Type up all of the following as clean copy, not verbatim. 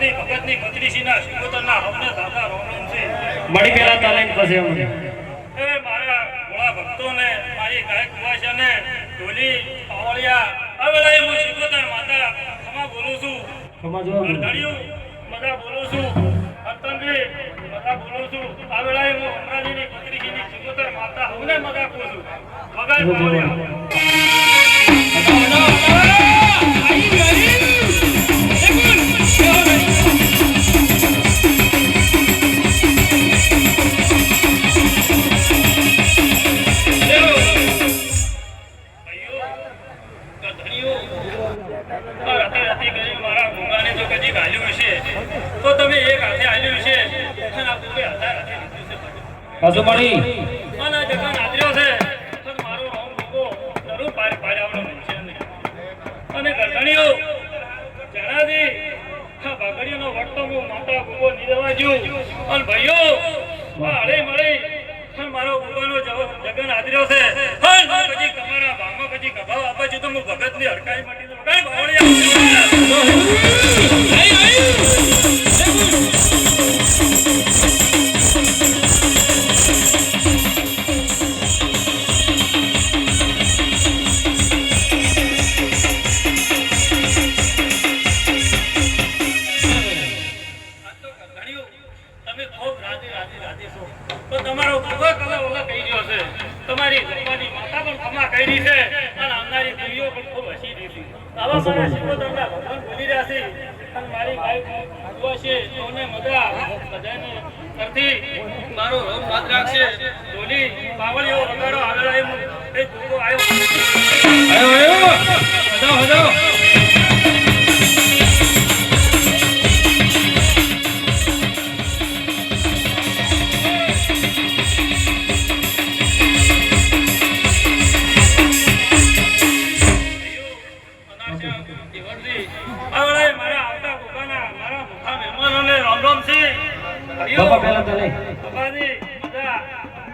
ની ભગત ની કતરીસી ના શિકોતર ના હમને દાદા રોમ રોમ છે મળી પેલા તાલીમ પછી અમને એ મારા ભોળા ભક્તો ને મારી ગાયક કુવાશા ને ઢોલી પાવળિયા હવે હું શિકોતર માતા ખમા બોલું છું સમજો ગરધડિયું મજા બોલું છું અતંગી મજા બોલું છું આ વેળાએ હું અમરાજી ની કતરીસી ની શિકોતર માતા હમને મજા કહું છું વગાડ પાછું મળી અને જગન આદર્યો છે પણ મારો રોમ ગોગો જરૂર પાડ્યાવનો છે અને ગરધણીઓ જણાજી ભાગડીઓનો વટતો હું માતા ગોગો નિરવાજુ અને ભાઈઓ હળે મળી મારો ગોગોનો જગન આદર્યો છે પણ કજી તમારા ભામાં કજી કભાવ આપા છું તો હું ભગતની હડકાઈ માટી તો કઈ તમારો ભગવા કલા ઓલા કહી રહ્યો છે તમારી જમવાની માતા પણ ખમા કરી છે અને આવનારી દેવીઓ પણ ખૂબ હસી દીધી આવા મારા શિકોતરના ભગવાન બોલી રહ્યા છે અને મારી ગાય કુવા છે તોને મજા બધાને કરતી મારો રોમ યાદ રાખશે ઢોલી પાવળીઓ વગાડો આવેલા એ ગોગો આવ્યો હજો બાપા પહેલા તો નહીં બાબાજી મજા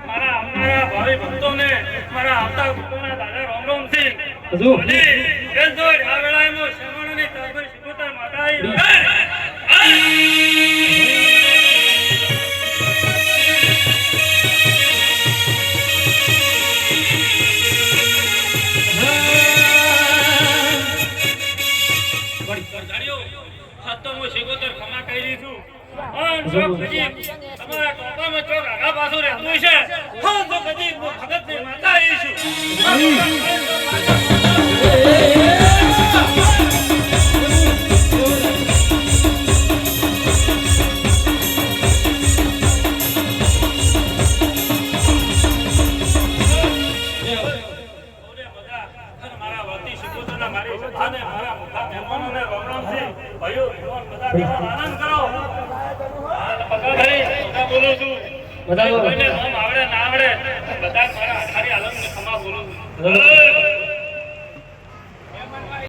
મારા આવનારા ભાવિ ભક્તોને મારા આવતા ભક્તોના દાદા રોમ રોમ સિંહ હજુ બેન જોઈ આ વેળાએમાં શરવણની તરફર શિકોતર માતા શિકોતર ખમા કરી છું તમારા ટોપામાં ચોક આગા પાછું રહેતું છે હા તો કદી ભગતની માતા આવી છું મારા વતી શિકોતરના મારી સભાને મારા મોટા મહેમાનોને રામ રામ છે ભાઈઓ બધા આનંદ કરો બોલું છું બધા કોઈને નામ આવડે ના આવડે બધા મારા આખારી આલમને ખમા બોલું છું